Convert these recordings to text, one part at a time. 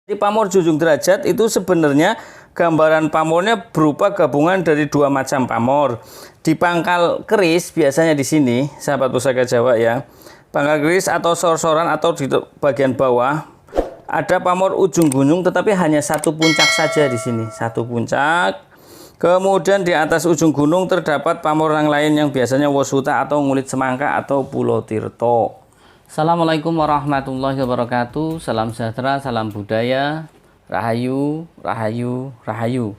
Di pamor junjung derajat itu sebenarnya gambaran pamornya berupa gabungan dari dua macam pamor. Di pangkal keris biasanya di sini, sahabat pusaka Jawa ya, pangkal keris atau sor-soran atau di bagian bawah ada pamor ujung gunung, tetapi hanya satu puncak saja di sini, satu puncak. Kemudian di atas ujung gunung terdapat pamor yang lain yang biasanya Wosuta atau Ngulit Semangka atau Pulau Tirto. Assalamualaikum warahmatullahi wabarakatuh. Salam sejahtera, salam budaya, rahayu, rahayu, rahayu.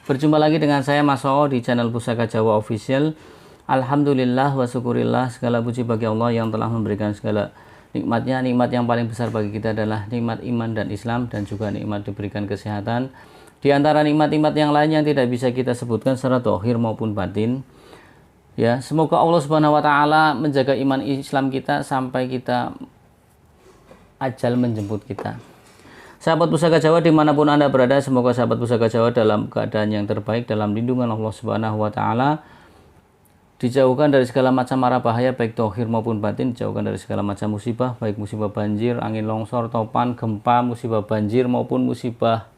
Berjumpa lagi dengan saya Mas Oo di channel Pusaka Jawa Official. Alhamdulillah wa syukurillah, segala puji bagi Allah yang telah memberikan segala nikmatnya. Nikmat yang paling besar bagi kita adalah nikmat iman dan Islam, dan juga nikmat diberikan kesehatan. Di antara nikmat-nikmat yang lain yang tidak bisa kita sebutkan secara zahir maupun batin. Ya, semoga Allah Subhanahu wa taala menjaga iman Islam kita sampai kita ajal menjemput kita. Sahabat Pusaka Jawa dimanapun Anda berada, semoga sahabat Pusaka Jawa dalam keadaan yang terbaik dalam lindungan Allah Subhanahu wa taala. Dijauhkan dari segala macam mara bahaya baik zahir maupun batin, dijauhkan dari segala macam musibah, baik musibah banjir, angin longsor, topan, gempa, musibah banjir maupun musibah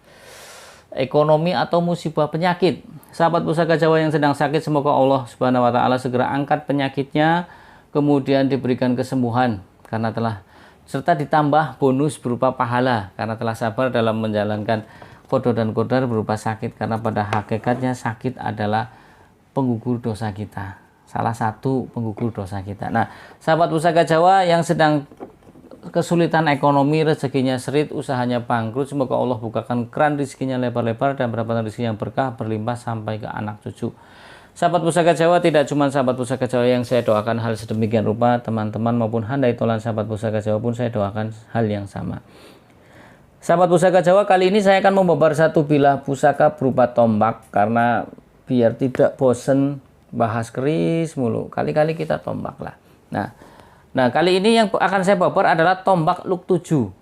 ekonomi atau musibah penyakit. Sahabat Pusaka Jawa yang sedang sakit, semoga Allah Subhanahu wa taala segera angkat penyakitnya, kemudian diberikan kesembuhan karena telah, serta ditambah bonus berupa pahala karena telah sabar dalam menjalankan qada dan qadar berupa sakit, karena pada hakikatnya sakit adalah penggugur dosa kita, salah satu penggugur dosa kita. Nah, sahabat Pusaka Jawa yang sedang kesulitan ekonomi, rezekinya serit, usahanya bangkrut, semoga Allah bukakan keran rezekinya lebar-lebar dan mendapatkan rezeki yang berkah berlimpah sampai ke anak cucu. Sahabat Pusaka Jawa, tidak cuma sahabat Pusaka Jawa yang saya doakan hal sedemikian rupa, teman-teman maupun handai tolan sahabat Pusaka Jawa pun saya doakan hal yang sama. Sahabat Pusaka Jawa, kali ini saya akan membabar satu bilah pusaka berupa tombak, karena biar tidak bosen bahas keris mulu, kali-kali kita tombak lah. Nah, kali ini yang akan saya babar adalah tombak Luk 7.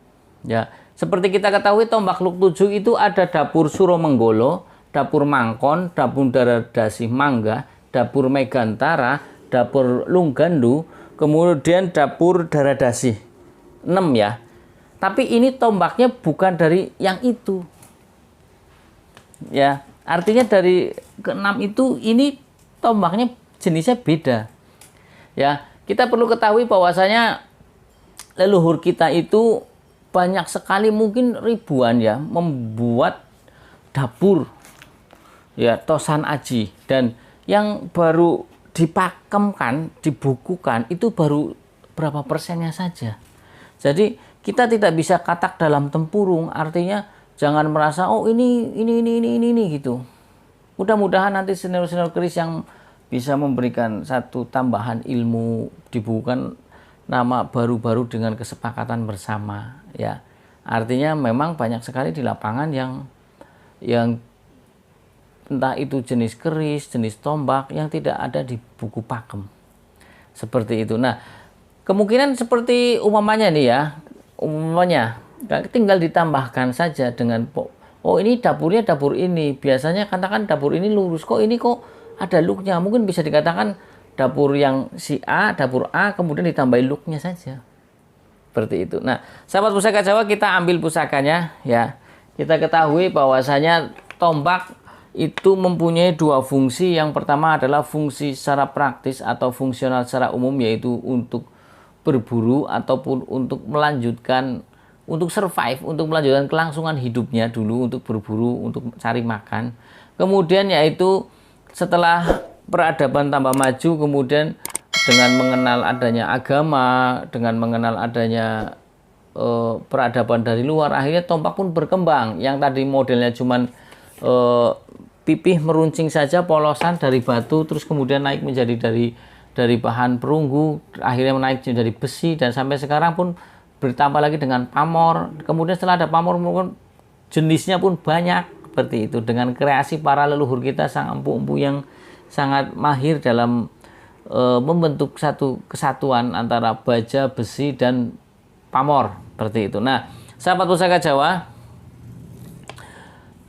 Ya, seperti kita ketahui, tombak Luk 7 itu ada dapur Suromenggolo, dapur Mangkon, dapur Daradasih Mangga, dapur Megantara, dapur Lunggandu, kemudian dapur Daradasih 6 ya. Tapi ini tombaknya bukan dari yang itu. Ya, artinya dari ke-6 itu ini tombaknya jenisnya beda. Ya, kita perlu ketahui bahwasanya leluhur kita itu banyak sekali, mungkin ribuan ya, membuat dapur ya, tosan aji, dan yang baru dipakemkan, dibukukan itu baru berapa persennya saja. Jadi kita tidak bisa katak dalam tempurung, artinya jangan merasa oh ini gitu. Mudah-mudahan nanti senior-senior keris yang bisa memberikan satu tambahan ilmu, dibukukan nama baru-baru dengan kesepakatan bersama ya. Artinya memang banyak sekali di lapangan yang entah itu jenis keris, jenis tombak yang tidak ada di buku pakem. Seperti itu. Nah, kemungkinan seperti umamanya nih ya, umumnya tinggal ditambahkan saja dengan oh ini dapurnya dapur ini, biasanya katakan dapur ini lurus, kok ini kok ada looknya, mungkin bisa dikatakan dapur yang si A, dapur A, kemudian ditambahin looknya saja. Seperti itu. Nah, sahabat Pusaka Jawa, kita ambil pusakanya ya. Kita ketahui bahwasanya tombak itu mempunyai dua fungsi. Yang pertama adalah fungsi secara praktis atau fungsional secara umum, yaitu untuk berburu ataupun untuk melanjutkan, untuk survive, untuk melanjutkan kelangsungan hidupnya dulu, untuk berburu, untuk cari makan. Kemudian yaitu setelah peradaban tambah maju, kemudian dengan mengenal adanya agama, dengan mengenal adanya peradaban dari luar, akhirnya tombak pun berkembang. Yang tadi modelnya cuman pipih meruncing saja, polosan dari batu, terus kemudian naik menjadi dari bahan perunggu, akhirnya naik menjadi besi, dan sampai sekarang pun bertambah lagi dengan pamor. Kemudian setelah ada pamor, mungkin jenisnya pun banyak. Seperti itu, dengan kreasi para leluhur kita, sang empu-empu yang sangat mahir dalam membentuk satu kesatuan antara baja, besi, dan pamor. Seperti itu. Nah, sahabat Pusaka Jawa,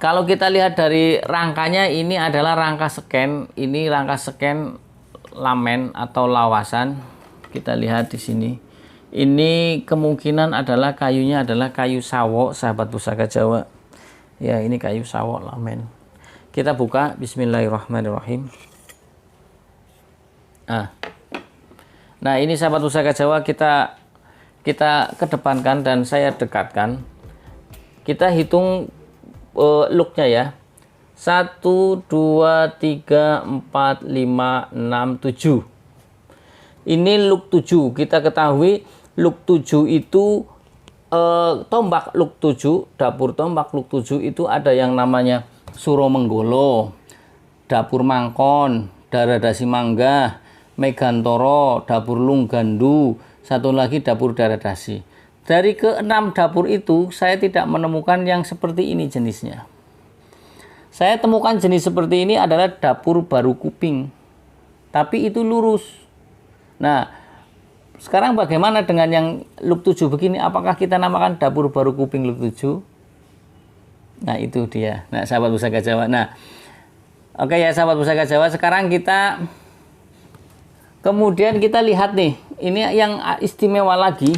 kalau kita lihat dari rangkanya, ini adalah rangka scan. Ini rangka scan lamen atau lawasan. Kita lihat di sini. Ini kemungkinan adalah kayunya adalah kayu sawo, sahabat pusaka Jawa. Ya, ini kayu sawo lamen. Kita buka, bismillahirrahmanirrahim. Nah, ini sahabat pusaka Jawa kita kedepankan dan saya dekatkan. Kita hitung looknya ya. 1, 2, 3, 4, 5, 6, 7. Ini look 7. Kita ketahui look 7 itu tombak look 7, dapur tombak look 7 itu ada yang namanya Suro Menggolo, dapur Mangkon, Daradasi Mangga, Megantoro, dapur Lunggandu, satu lagi dapur Daradasi. Dari ke-6 dapur itu saya tidak menemukan yang seperti ini jenisnya. Saya temukan jenis seperti ini adalah dapur Baru Kuping, tapi itu lurus. Nah, sekarang bagaimana dengan yang look 7 begini? Apakah kita namakan dapur Baru Kuping look 7? Nah, itu dia. Nah, sahabat pusaka Jawa. Nah, oke ya sahabat pusaka Jawa, sekarang kemudian kita lihat nih. Ini yang istimewa lagi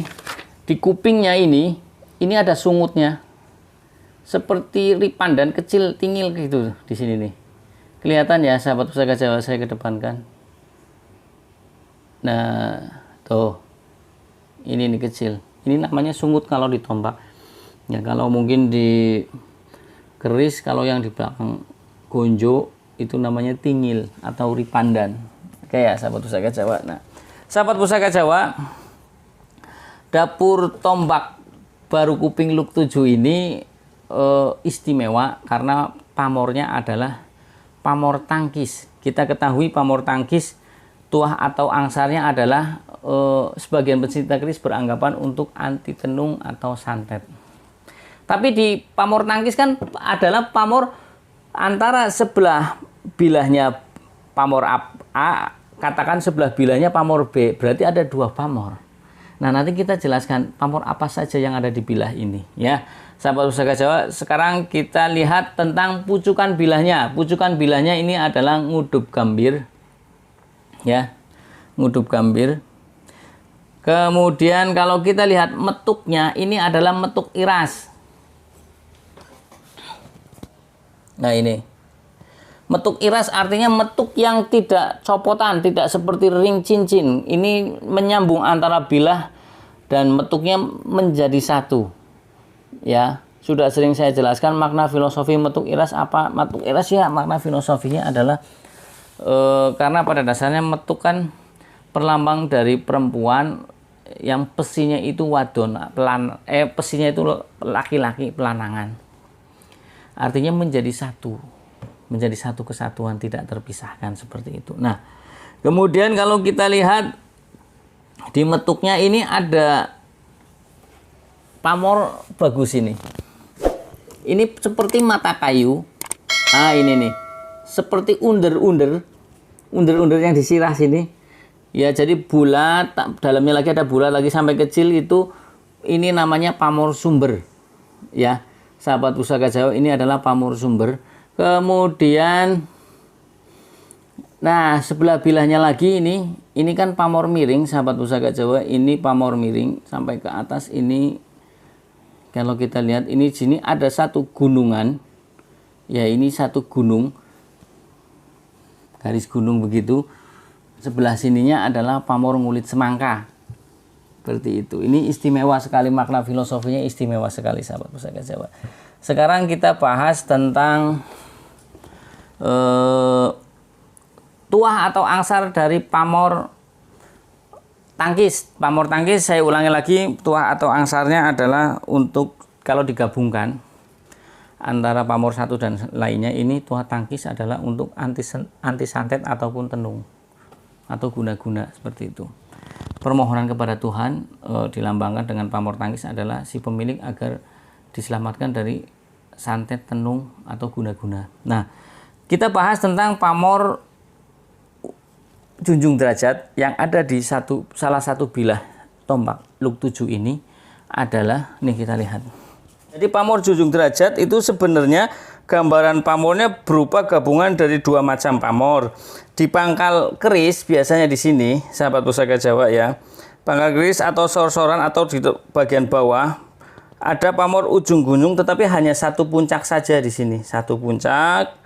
di kupingnya ini ada sungutnya. Seperti ripandan kecil tingil gitu di sini nih. Kelihatan ya sahabat pusaka Jawa, saya kedepankan. Nah, tuh. Ini nih kecil. Ini namanya sungut kalau ditombak. Ya, kalau mungkin di keris, kalau yang di belakang gonjo itu namanya tingil atau ripandan. Oke ya sahabat pusaka Jawa. Nah, sahabat pusaka Jawa, dapur tombak Baru Kuping look 7 ini istimewa karena pamornya adalah pamor tangkis. Kita ketahui pamor tangkis, tuah atau angsarnya adalah sebagian pecinta keris beranggapan untuk anti tenung atau santet. Tapi di pamor tangkis kan adalah pamor antara sebelah bilahnya pamor A, katakan sebelah bilahnya pamor B, berarti ada 2 pamor. Nah, nanti kita jelaskan pamor apa saja yang ada di bilah ini ya. Sahabat pusaka Jawa, sekarang kita lihat tentang pucukan bilahnya. Pucukan bilahnya ini adalah ngudup gambir. Ya. Ngudup gambir. Kemudian kalau kita lihat metuknya ini adalah metuk iras. Nah, ini. Metuk iras artinya metuk yang tidak copotan, tidak seperti ring cincin. Ini menyambung antara bilah dan metuknya menjadi satu. Ya, sudah sering saya jelaskan makna filosofi metuk iras apa. Metuk iras ya, makna filosofinya adalah karena pada dasarnya metuk kan perlambang dari perempuan yang pesinya itu wadon, pesinya itu laki-laki, pelanangan. Artinya menjadi satu kesatuan, tidak terpisahkan seperti itu. Nah, kemudian kalau kita lihat di metuknya ini ada pamor bagus ini. Ini seperti mata kayu. Ini nih. Seperti under-under yang disirah sini. Ya, jadi bulat, dalamnya lagi ada bulat lagi sampai kecil itu. Ini namanya pamor sumber. Ya, sahabat pusaka Jawa, ini adalah pamor sumber. Kemudian nah, sebelah bilahnya lagi ini kan pamor miring, sahabat pusaka Jawa. Ini pamor miring sampai ke atas ini. Kalau kita lihat ini sini ada satu gunungan. Ya, ini satu gunung. Garis gunung begitu. Sebelah sininya adalah pamor ngulit semangka. Seperti itu. Ini istimewa sekali, makna filosofinya istimewa sekali sahabat pusaka Jawa. Sekarang kita bahas tentang tuah atau angsar dari pamor tangkis. Pamor tangkis, saya ulangi lagi, tuah atau angsarnya adalah untuk kalau digabungkan antara pamor satu dan lainnya, ini tuah tangkis adalah untuk anti santet ataupun tenung atau guna-guna seperti itu. Permohonan kepada Tuhan dilambangkan dengan pamor tangkis adalah si pemilik agar diselamatkan dari santet, tenung atau guna-guna. Nah, kita bahas tentang pamor junjung derajat yang ada di salah satu bilah tombak look 7 ini adalah, nih kita lihat. Jadi pamor junjung derajat itu sebenarnya gambaran pamornya berupa gabungan dari 2 macam pamor. Di pangkal keris biasanya di sini, sahabat pusaka Jawa ya. Pangkal keris atau sor-soran atau di bagian bawah ada pamor ujung gunung, tetapi hanya satu puncak saja di sini, satu puncak.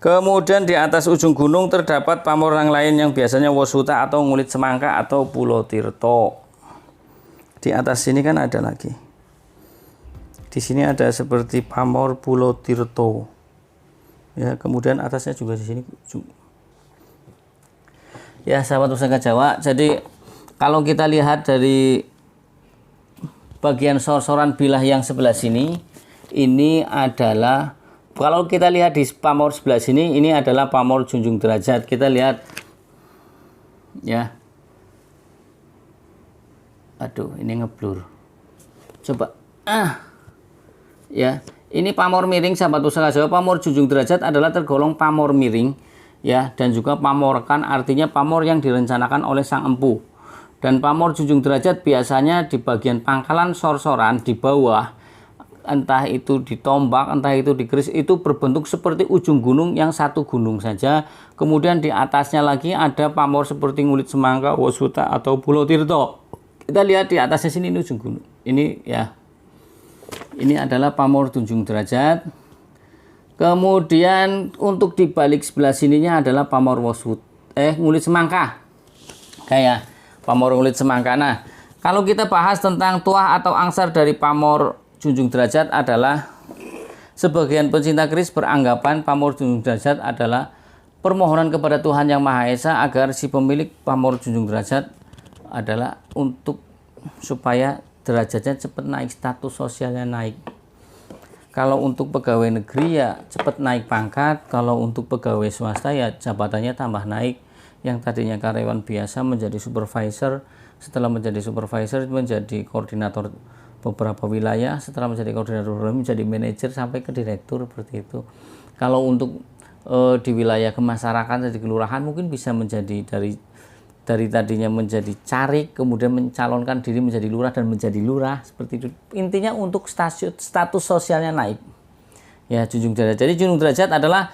Kemudian di atas ujung gunung terdapat pamor yang lain yang biasanya Wasuta atau Ngulit Semangka atau Pulau Tirto. Di atas sini kan ada lagi. Di sini ada seperti pamor Pulau Tirto. Ya, kemudian atasnya juga di sini. Ya, sahabat Pusaka Jawa. Jadi kalau kita lihat dari bagian sor-soran bilah yang sebelah sini, ini adalah, kalau kita lihat di pamor sebelah sini, ini adalah pamor Junjung Derajat. Kita lihat ya. Aduh, ini ngeblur. Coba. Ya, ini pamor miring sahabat Pusaka Jawa. Pamor Junjung Derajat adalah tergolong pamor miring ya, dan juga pamorkan, artinya pamor yang direncanakan oleh sang empu. Dan pamor Junjung Derajat biasanya di bagian pangkalan sor-soran di bawah, entah itu ditombak, entah itu dikeris, itu berbentuk seperti ujung gunung yang satu gunung saja. Kemudian di atasnya lagi ada pamor seperti Ngulit Semangka, Wasuta atau Pulau Tirto. Kita lihat di atasnya sini, ini ujung gunung. Ini ya. Ini adalah pamor Junjung Derajat. Kemudian untuk di balik sebelah sininya adalah pamor Ngulit Semangka. Kayak pamor Ngulit Semangka. Nah, kalau kita bahas tentang tuah atau angsar dari pamor Junjung Derajat adalah, sebagian pencinta keris beranggapan pamor Junjung Derajat adalah permohonan kepada Tuhan Yang Maha Esa agar si pemilik pamor Junjung Derajat adalah untuk supaya derajatnya cepat naik, status sosialnya naik. Kalau untuk pegawai negeri ya cepat naik pangkat, kalau untuk pegawai swasta ya jabatannya tambah naik. Yang tadinya karyawan biasa menjadi supervisor, setelah menjadi supervisor menjadi koordinator beberapa wilayah, setelah menjadi koordinator menjadi manajer sampai ke direktur, seperti itu. Kalau untuk di wilayah kemasyarakatan, di kelurahan mungkin bisa menjadi dari tadinya menjadi carik, kemudian mencalonkan diri menjadi lurah dan menjadi lurah, seperti itu. Intinya untuk status sosialnya naik. Ya, Junjung Derajat. Jadi Junjung Derajat adalah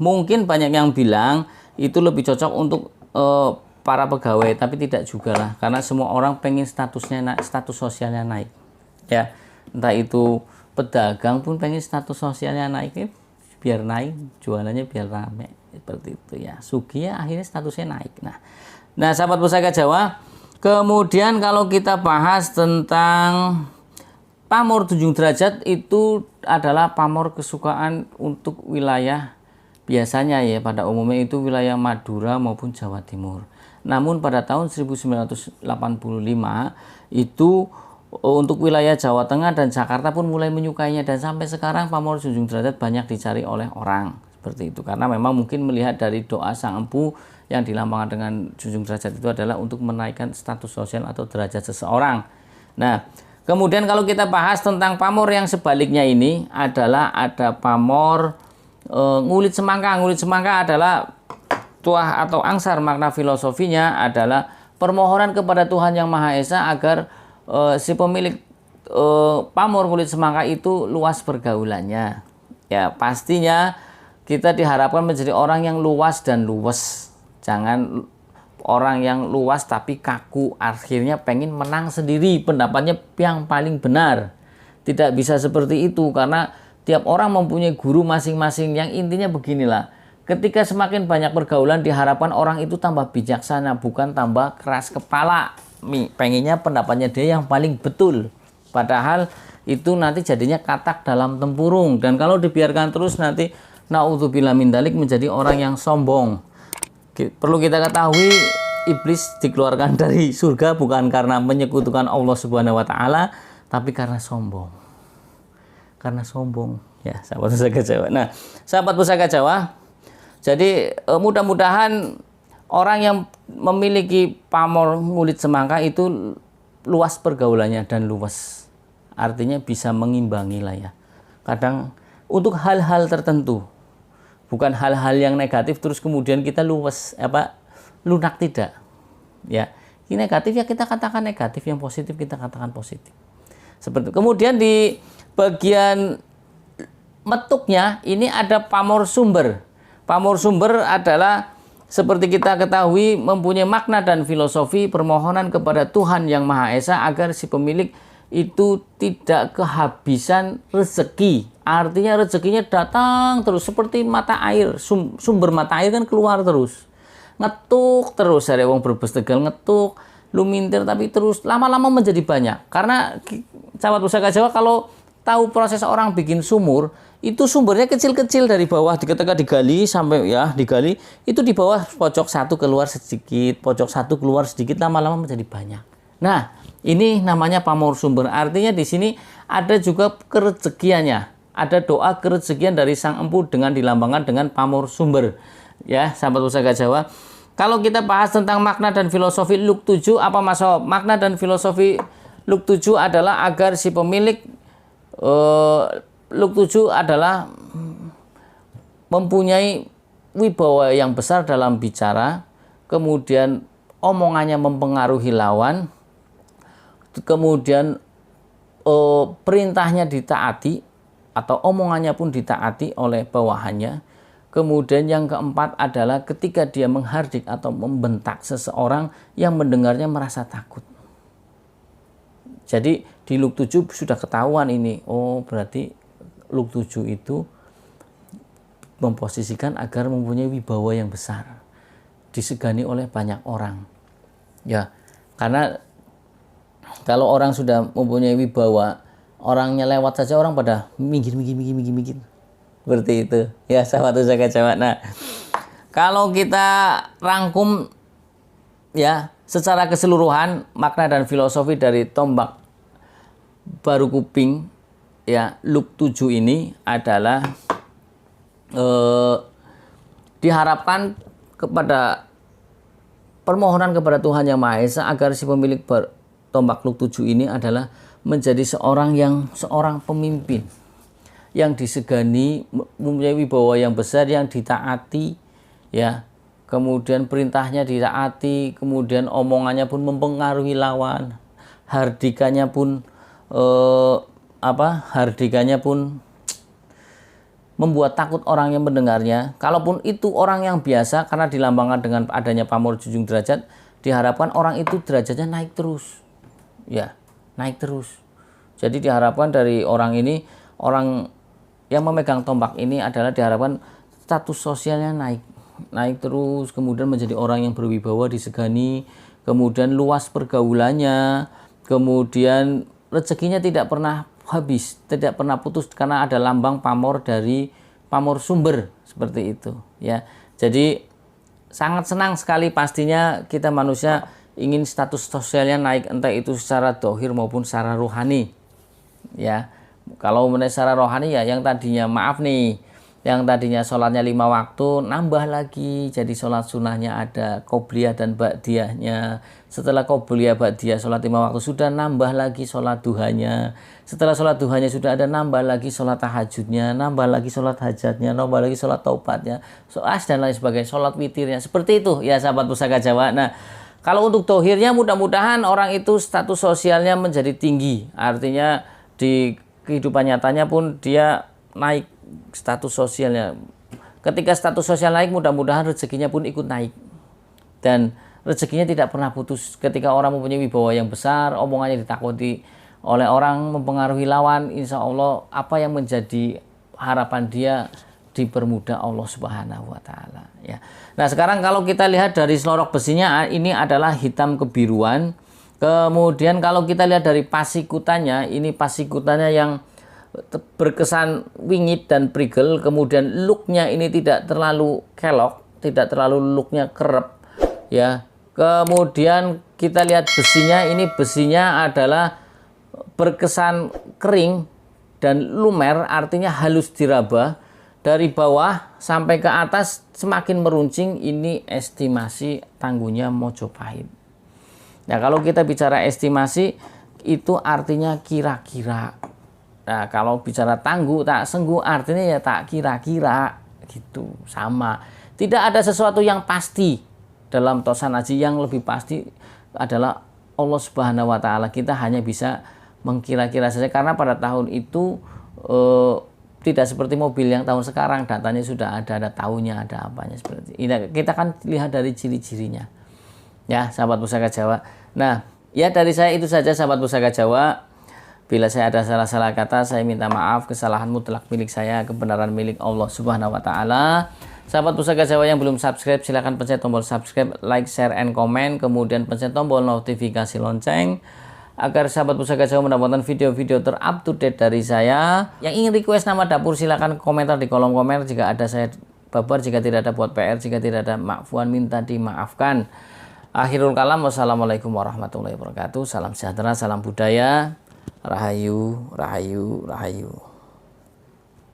mungkin banyak yang bilang itu lebih cocok untuk para pegawai, tapi tidak juga lah, karena semua orang pengen statusnya naik, status sosialnya naik. Ya, entah itu pedagang pun pengen status sosialnya naik, biar naik, jualannya biar rame. Seperti itu ya, Sugi ya akhirnya statusnya naik. Nah sahabat Pusaka Jawa, kemudian kalau kita bahas tentang pamor Junjung Derajat, itu adalah pamor kesukaan untuk wilayah, biasanya ya pada umumnya itu wilayah Madura maupun Jawa Timur. Namun pada tahun 1985 itu untuk wilayah Jawa Tengah dan Jakarta pun mulai menyukainya, dan sampai sekarang pamor Junjung Derajat banyak dicari oleh orang. Seperti itu, karena memang mungkin melihat dari doa sang empu yang dilambangkan dengan Junjung Derajat itu adalah untuk menaikkan status sosial atau derajat seseorang. Nah, kemudian kalau kita bahas tentang pamor yang sebaliknya, ini adalah ada pamor Ngulit Semangka. Ngulit Semangka adalah tuah atau angsar, makna filosofinya adalah permohonan kepada Tuhan Yang Maha Esa agar si pemilik pamor Ngulit Semangka itu luas pergaulannya. Ya, pastinya kita diharapkan menjadi orang yang luas dan luwes. Jangan orang yang luas tapi kaku, akhirnya pengen menang sendiri, pendapatnya yang paling benar. Tidak bisa seperti itu, karena tiap orang mempunyai guru masing-masing. Yang intinya beginilah, ketika semakin banyak pergaulan, diharapkan orang itu tambah bijaksana, bukan tambah keras kepala. Pengennya pendapatnya dia yang paling betul, padahal itu nanti jadinya katak dalam tempurung. Dan kalau dibiarkan terus, nanti naudzubillah min dzalik, menjadi orang yang sombong. Perlu kita ketahui, iblis dikeluarkan dari surga bukan karena menyekutukan Allah Subhanahu wa taala, tapi karena sombong. Karena sombong, ya sahabat Pusaka Jawa. Nah, sahabat Pusaka Jawa, jadi mudah-mudahan orang yang memiliki pamor Ngulit Semangka itu luas pergaulannya dan luas. Artinya bisa mengimbangi lah ya. Kadang untuk hal-hal tertentu, bukan hal-hal yang negatif terus kemudian kita lunak, tidak. Ya, ini negatif ya kita katakan negatif, yang positif kita katakan positif. Seperti itu. Kemudian di bagian metuknya ini ada pamor sumber. Pamor sumber adalah seperti kita ketahui mempunyai makna dan filosofi permohonan kepada Tuhan Yang Maha Esa agar si pemilik itu tidak kehabisan rezeki. Artinya rezekinya datang terus seperti mata air, sumber mata air kan keluar terus. Ngetuk terus, ada wong Brebes Tegal ngetuk, lumintir tapi terus lama-lama menjadi banyak. Karena sahabat pusaka Jawa kalau tahu proses orang bikin sumur, itu sumbernya kecil-kecil dari bawah ketika digali sampai ya digali itu di bawah pojok satu keluar sedikit, pojok satu keluar sedikit, lama-lama menjadi banyak. Nah, ini namanya pamor sumber. Artinya di sini ada juga kerezekiannya. Ada doa kerezekian dari Sang Empu dengan dilambangkan dengan pamor sumber. Ya, sahabat pusaka Jawa. Kalau kita bahas tentang makna dan filosofi Luk 7, apa masalah makna dan filosofi Luk 7 adalah agar si pemilik Luk 7 adalah mempunyai wibawa yang besar dalam bicara, kemudian omongannya mempengaruhi lawan, kemudian perintahnya ditaati atau omongannya pun ditaati oleh bawahannya. Kemudian yang keempat adalah ketika dia menghardik atau membentak seseorang yang mendengarnya merasa takut. Jadi di Luk 7 sudah ketahuan ini. Oh, berarti Luk 7 itu memposisikan agar mempunyai wibawa yang besar, disegani oleh banyak orang. Ya, karena kalau orang sudah mempunyai wibawa, orangnya lewat saja orang pada minggir. Seperti itu. Ya, sahabat pusaka Jawa. Nah, kalau kita rangkum ya secara keseluruhan makna dan filosofi dari tombak baru kuping ya Luk 7 ini adalah diharapkan kepada permohonan kepada Tuhan Yang Maha Esa agar si pemilik tombak Luk 7 ini adalah menjadi seorang pemimpin yang disegani, mempunyai wibawa yang besar, yang ditaati ya, kemudian perintahnya ditaati, kemudian omongannya pun mempengaruhi lawan, hardikannya pun membuat takut orang yang mendengarnya. Kalaupun itu orang yang biasa, karena dilambangkan dengan adanya pamor junjung derajat, diharapkan orang itu derajatnya naik terus. Ya, naik terus. Jadi diharapkan dari orang ini, orang yang memegang tombak ini adalah diharapkan status sosialnya naik terus, kemudian menjadi orang yang berwibawa, disegani, kemudian luas pergaulannya, kemudian rezekinya tidak pernah habis, tidak pernah putus karena ada lambang pamor dari pamor sumber seperti itu ya. Jadi sangat senang sekali pastinya kita manusia ingin status sosialnya naik, entah itu secara dohir maupun secara rohani ya. Kalau secara rohani ya yang tadinya yang tadinya sholatnya 5 waktu nambah lagi jadi sholat sunnahnya ada qobliyah dan ba'diyahnya. Setelah qobliyah ba'diyah sholat 5 waktu sudah nambah lagi sholat duhanya. Setelah sholat duhanya sudah ada nambah lagi sholat tahajudnya, nambah lagi sholat hajatnya, nambah lagi sholat taubatnya, dan lain sebagainya, sholat witirnya. Seperti itu ya sahabat pusaka Jawa. Nah, kalau untuk dohirnya mudah-mudahan orang itu status sosialnya menjadi tinggi. Artinya di kehidupan nyatanya pun dia naik status sosialnya. Ketika status sosial naik, mudah-mudahan rezekinya pun ikut naik. Dan rezekinya tidak pernah putus. Ketika orang mempunyai wibawa yang besar, omongannya ditakuti oleh orang, mempengaruhi lawan, insya Allah apa yang menjadi harapan dia dipermudah Allah Subhanahu wa Ta'ala ya. Nah, sekarang kalau kita lihat dari selorok besinya, ini adalah hitam kebiruan. Kemudian kalau kita lihat dari pasikutannya, ini pasikutannya yang berkesan wingit dan prigel, kemudian looknya ini tidak terlalu kelok, tidak terlalu looknya kerep ya. Kemudian kita lihat besinya, ini besinya adalah berkesan kering dan lumer, artinya halus diraba dari bawah sampai ke atas semakin meruncing. Ini estimasi tangguhnya Mojopahit. Nah, kalau kita bicara estimasi itu artinya kira-kira. Nah, kalau bicara tangguh tak sengguh artinya ya tak kira-kira gitu, sama. Tidak ada sesuatu yang pasti dalam tosan haji. Yang lebih pasti adalah Allah Subhanahu wa Ta'ala. Kita hanya bisa mengkira-kira saja karena pada tahun itu tidak seperti mobil yang tahun sekarang, datanya sudah ada tahunnya, ada apanya seperti ini. Kita kan lihat dari ciri-cirinya. Ya, sahabat Pusaka Jawa. Nah, ya dari saya itu saja sahabat Pusaka Jawa. Bila saya ada salah-salah kata, saya minta maaf. Kesalahan mutlak milik saya, kebenaran milik Allah Subhanahu wa taala. Sahabat Pusaka Jawa yang belum subscribe, silahkan pencet tombol subscribe, like, share, and comment. Kemudian pencet tombol notifikasi lonceng agar sahabat Pusaka Jawa mendapatkan video-video ter-up to date dari saya. Yang ingin request nama dapur silahkan komentar di kolom komentar. Jika ada saya babar, jika tidak ada buat PR, jika tidak ada makfuan minta dimaafkan. Akhirul kalam, wassalamualaikum warahmatullahi wabarakatuh. Salam sejahtera, salam budaya, rahayu, rahayu, rahayu.